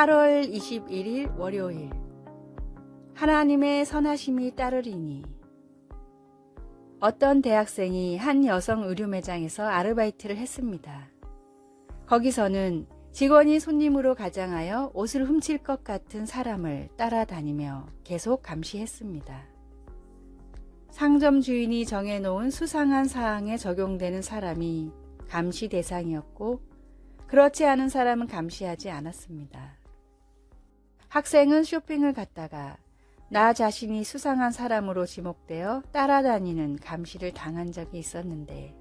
8월 21일 월요일. 하나님의 선하심이 따르리니. 어떤 대학생이 한 여성 의류 매장에서 아르바이트를 했습니다. 거기서는 직원이 손님으로 가장하여 옷을 훔칠 것 같은 사람을 따라다니며 계속 감시했습니다. 상점 주인이 정해놓은 수상한 사항에 적용되는 사람이 감시 대상이었고, 그렇지 않은 사람은 감시하지 않았습니다. 학생은 쇼핑을 갔다가 나 자신이 수상한 사람으로 지목되어 따라다니는 감시를 당한 적이 있었는데,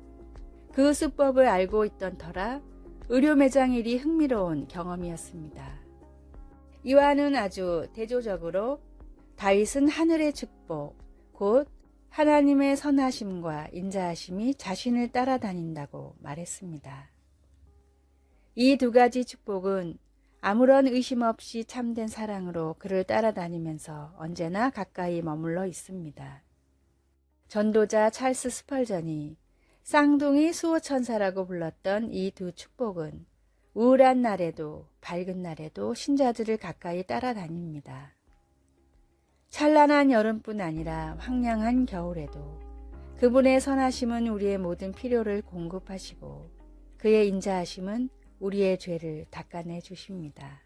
그 수법을 알고 있던 터라 의류 매장 일이 흥미로운 경험이었습니다. 이와는 아주 대조적으로 다윗은 하늘의 축복, 곧 하나님의 선하심과 인자하심이 자신을 따라다닌다고 말했습니다. 이 두 가지 축복은 아무런 의심 없이 참된 사랑으로 그를 따라다니면서 언제나 가까이 머물러 있습니다. 전도자 찰스 스펄전이 쌍둥이 수호천사라고 불렀던 이 두 축복은 우울한 날에도 밝은 날에도 신자들을 가까이 따라다닙니다. 찬란한 여름뿐 아니라 황량한 겨울에도 그분의 선하심은 우리의 모든 필요를 공급하시고, 그의 인자하심은 우리의 죄를 닦아내 주십니다.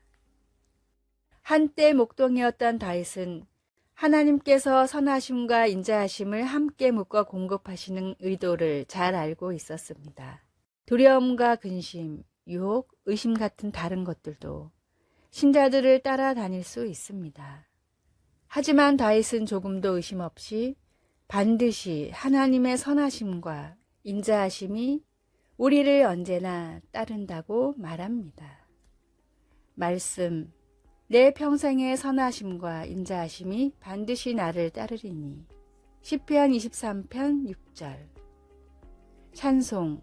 한때 목동이었던 다윗은 하나님께서 선하심과 인자하심을 함께 묶어 공급하시는 의도를 잘 알고 있었습니다. 두려움과 근심, 유혹, 의심 같은 다른 것들도 신자들을 따라다닐 수 있습니다. 하지만 다윗은 조금도 의심 없이 반드시 하나님의 선하심과 인자하심이 우리를 언제나 따른다고 말합니다. 말씀, 내 평생의 선하심과 인자하심이 반드시 나를 따르리니. 시편 23편 6절. 찬송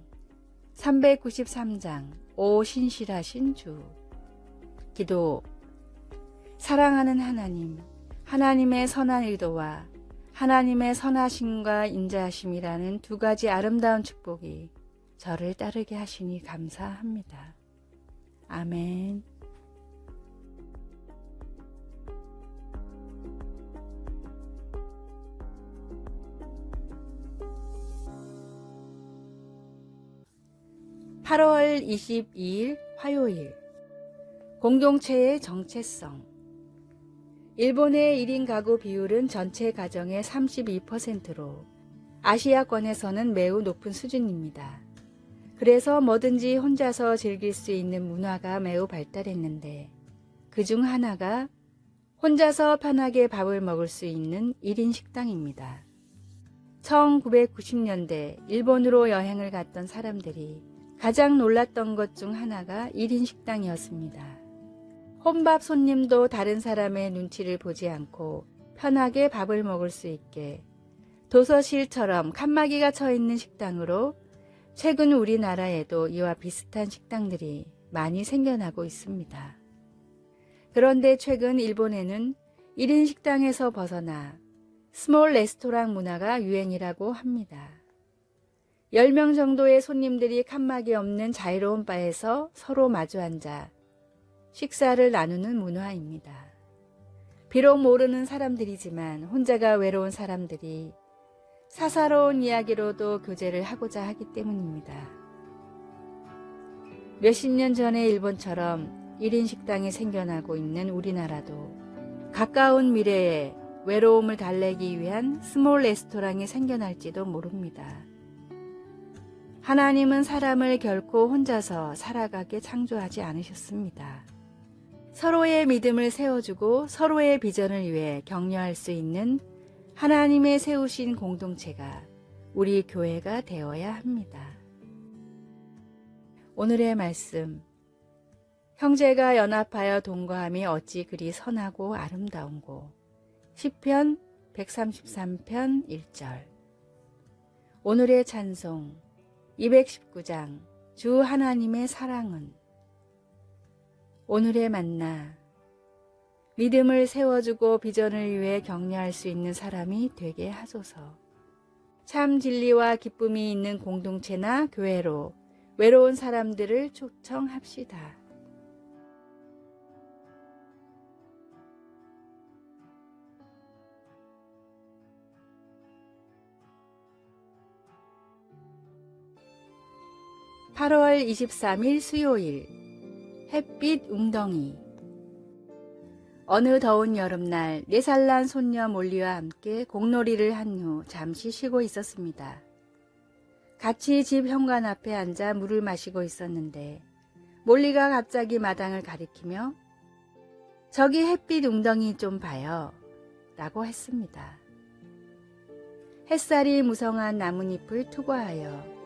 393장 오 신실하신 주. 기도. 사랑하는 하나님, 하나님의 선한 의도와 하나님의 선하심과 인자하심이라는 두 가지 아름다운 축복이 저를 따르게 하시니 감사합니다. 아멘. (8월 22일) 화요일. 공동체의 정체성. 일본의 1인 가구 비율은 전체 가정의 32%로 아시아권에서는 매우 높은 수준입니다. 그래서 뭐든지 혼자서 즐길 수 있는 문화가 매우 발달했는데, 그중 하나가 혼자서 편하게 밥을 먹을 수 있는 1인 식당입니다. 1990년대 일본으로 여행을 갔던 사람들이 가장 놀랐던 것 중 하나가 1인 식당이었습니다. 혼밥 손님도 다른 사람의 눈치를 보지 않고 편하게 밥을 먹을 수 있게 도서실처럼 칸막이가 쳐 있는 식당으로 최근 우리나라에도 이와 비슷한 식당들이 많이 생겨나고 있습니다. 그런데 최근 일본에는 1인 식당에서 벗어나 스몰 레스토랑 문화가 유행이라고 합니다. 10명 정도의 손님들이 칸막이 없는 자유로운 바에서 서로 마주 앉아 식사를 나누는 문화입니다. 비록 모르는 사람들이지만 혼자가 외로운 사람들이 사사로운 이야기로도 교제를 하고자 하기 때문입니다. 몇십 년 전에 일본처럼 1인 식당이 생겨나고 있는 우리나라도 가까운 미래에 외로움을 달래기 위한 스몰 레스토랑이 생겨날지도 모릅니다. 하나님은 사람을 결코 혼자서 살아가게 창조하지 않으셨습니다. 서로의 믿음을 세워주고 서로의 비전을 위해 격려할 수 있는 하나님의 세우신 공동체가 우리 교회가 되어야 합니다. 오늘의 말씀. 형제가 연합하여 동거함이 어찌 그리 선하고 아름다운고. 시편 133편 1절. 오늘의 찬송 219장 주 하나님의 사랑은. 오늘의 만나. 믿음을 세워주고 비전을 위해 격려할 수 있는 사람이 되게 하소서. 참 진리와 기쁨이 있는 공동체나 교회로 외로운 사람들을 초청합시다. 8월 23일 수요일 햇빛 웅덩이. 어느 더운 여름날 4살 난 손녀 몰리와 함께 공놀이를 한 후 잠시 쉬고 있었습니다. 같이 집 현관 앞에 앉아 물을 마시고 있었는데 몰리가 갑자기 마당을 가리키며 저기 햇빛 웅덩이 좀 봐요 라고 했습니다. 햇살이 무성한 나뭇잎을 투과하여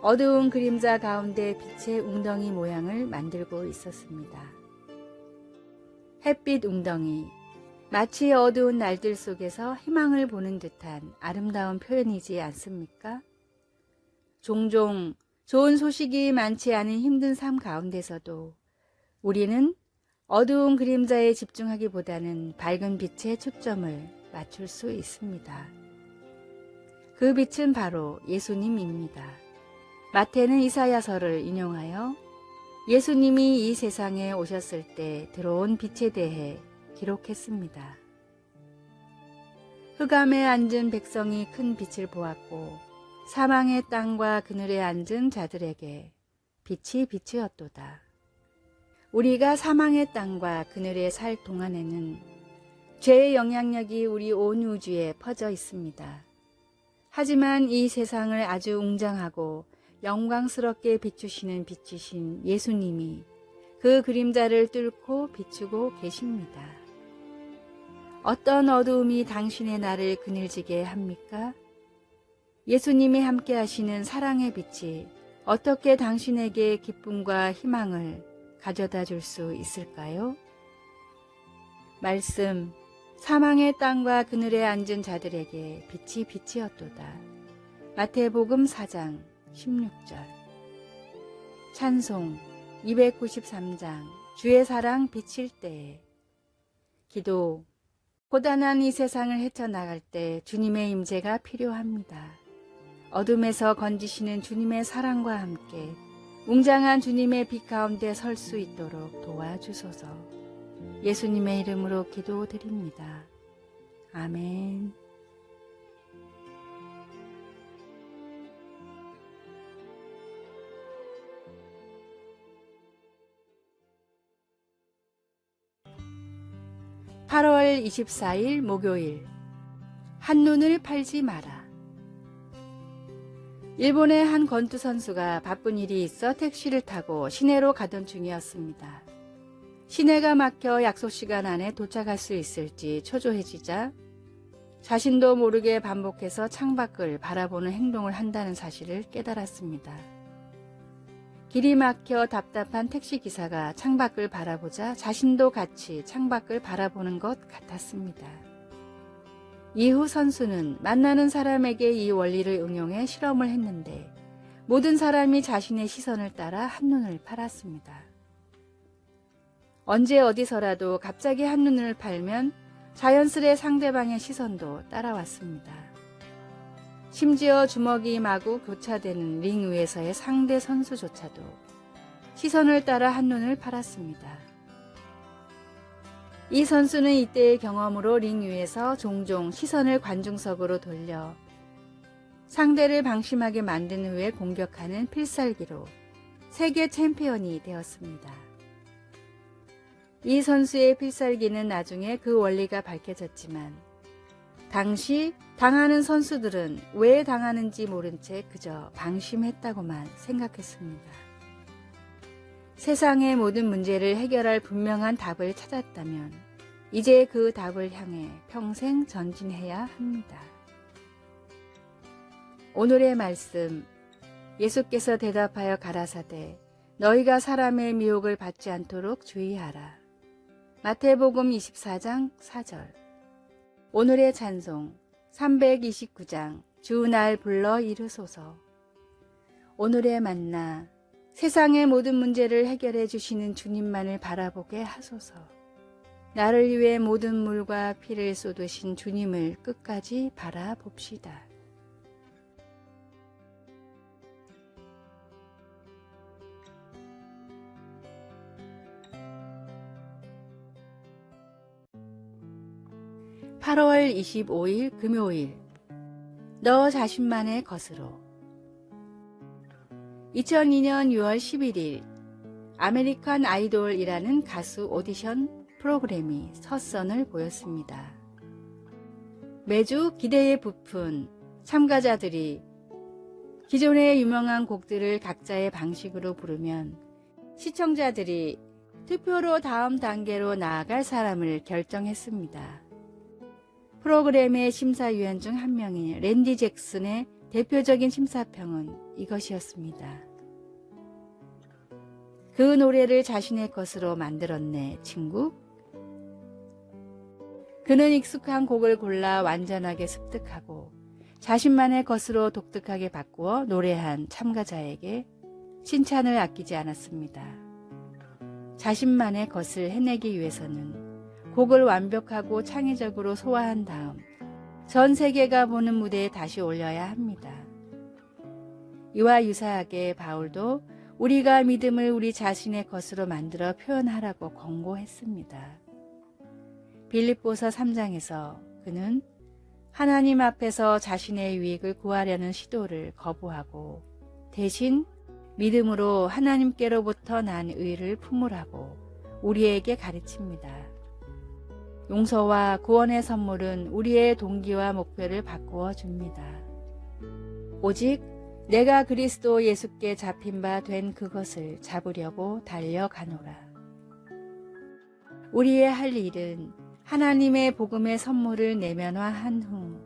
어두운 그림자 가운데 빛의 웅덩이 모양을 만들고 있었습니다. 햇빛 웅덩이, 마치 어두운 날들 속에서 희망을 보는 듯한 아름다운 표현이지 않습니까? 종종 좋은 소식이 많지 않은 힘든 삶 가운데서도 우리는 어두운 그림자에 집중하기보다는 밝은 빛에 초점을 맞출 수 있습니다. 그 빛은 바로 예수님입니다. 마태는 이사야서를 인용하여 예수님이 이 세상에 오셨을 때 들어온 빛에 대해 기록했습니다. 흑암에 앉은 백성이 큰 빛을 보았고 사망의 땅과 그늘에 앉은 자들에게 빛이 비추었도다. 우리가 사망의 땅과 그늘에 살 동안에는 죄의 영향력이 우리 온 우주에 퍼져 있습니다. 하지만 이 세상을 아주 웅장하고 영광스럽게 비추시는 빛이신 예수님이 그 그림자를 뚫고 비추고 계십니다. 어떤 어두움이 당신의 날을 그늘지게 합니까? 예수님이 함께 하시는 사랑의 빛이 어떻게 당신에게 기쁨과 희망을 가져다 줄 수 있을까요? 말씀, 사망의 땅과 그늘에 앉은 자들에게 빛이 비치었도다. 마태복음 4장 16절. 찬송 293장 주의 사랑 비칠 때에. 기도, 고단한 이 세상을 헤쳐나갈 때 주님의 임재가 필요합니다. 어둠에서 건지시는 주님의 사랑과 함께 웅장한 주님의 빛 가운데 설 수 있도록 도와주소서. 예수님의 이름으로 기도드립니다. 아멘. (8월 24일) 목요일. 한눈을 팔지 마라. 일본의 한 권투 선수가 바쁜 일이 있어 택시를 타고 시내로 가던 중이었습니다. 시내가 막혀 약속 시간 안에 도착할 수 있을지 초조해지자 자신도 모르게 반복해서 창밖을 바라보는 행동을 한다는 사실을 깨달았습니다. 길이 막혀 답답한 택시기사가 창밖을 바라보자 자신도 같이 창밖을 바라보는 것 같았습니다. 이후 선수는 만나는 사람에게 이 원리를 응용해 실험을 했는데 모든 사람이 자신의 시선을 따라 한눈을 팔았습니다. 언제 어디서라도 갑자기 한눈을 팔면 자연스레 상대방의 시선도 따라왔습니다. 심지어 주먹이 마구 교차되는 링 위에서의 상대 선수조차도 시선을 따라 한눈을 팔았습니다. 이 선수는 이때의 경험으로 링 위에서 종종 시선을 관중석으로 돌려 상대를 방심하게 만든 후에 공격하는 필살기로 세계 챔피언이 되었습니다. 이 선수의 필살기는 나중에 그 원리가 밝혀졌지만 당시 당하는 선수들은 왜 당하는지 모른 채 그저 방심했다고만 생각했습니다. 세상의 모든 문제를 해결할 분명한 답을 찾았다면 이제 그 답을 향해 평생 전진해야 합니다. 오늘의 말씀, 예수께서 대답하여 가라사대 너희가 사람의 미혹을 받지 않도록 주의하라. 마태복음 24장 4절. 오늘의 찬송 329장 주 날 불러 이르소서. 오늘의 만나, 세상의 모든 문제를 해결해 주시는 주님만을 바라보게 하소서. 나를 위해 모든 물과 피를 쏟으신 주님을 끝까지 바라봅시다. (8월 25일) 금요일. 너 자신만의 것으로. 2002년 6월 11일 아메리칸 아이돌이라는 가수 오디션 프로그램이 첫 선을 보였습니다. 매주 기대에 부푼 참가자들이 기존의 유명한 곡들을 각자의 방식으로 부르면 시청자들이 투표로 다음 단계로 나아갈 사람을 결정했습니다. 프로그램의 심사위원 중 한 명인 랜디 잭슨의 대표적인 심사평은 이것이었습니다. 그 노래를 자신의 것으로 만들었네, 친구. 그는 익숙한 곡을 골라 완전하게 습득하고 자신만의 것으로 독특하게 바꾸어 노래한 참가자에게 칭찬을 아끼지 않았습니다. 자신만의 것을 해내기 위해서는 곡을 완벽하고 창의적으로 소화한 다음 전 세계가 보는 무대에 다시 올려야 합니다. 이와 유사하게 바울도 우리가 믿음을 우리 자신의 것으로 만들어 표현하라고 권고했습니다. 빌립보서 3장에서 그는 하나님 앞에서 자신의 유익을 구하려는 시도를 거부하고 대신 믿음으로 하나님께로부터 난 의를 품으라고 우리에게 가르칩니다. 용서와 구원의 선물은 우리의 동기와 목표를 바꾸어 줍니다. 오직 내가 그리스도 예수께 잡힌 바 된 그것을 잡으려고 달려가노라. 우리의 할 일은 하나님의 복음의 선물을 내면화한 후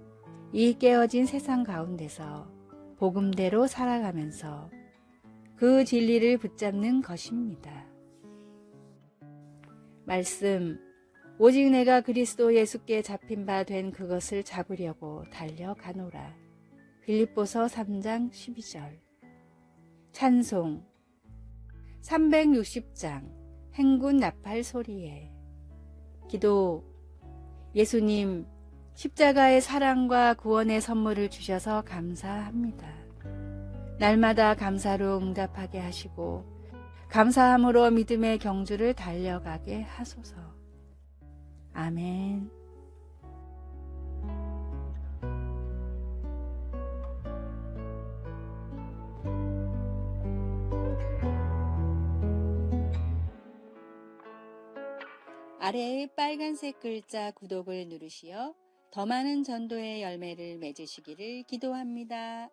이 깨어진 세상 가운데서 복음대로 살아가면서 그 진리를 붙잡는 것입니다. 말씀, 오직 내가 그리스도 예수께 잡힌 바 된 그것을 잡으려고 달려가노라. 빌립보서 3장 12절. 찬송 360장 행군 나팔 소리에. 기도, 예수님, 십자가의 사랑과 구원의 선물을 주셔서 감사합니다. 날마다 감사로 응답하게 하시고 감사함으로 믿음의 경주를 달려가게 하소서. 아멘. 아래의 빨간색 글자 구독을 누르시어 더 많은 전도의 열매를 맺으시기를 기도합니다.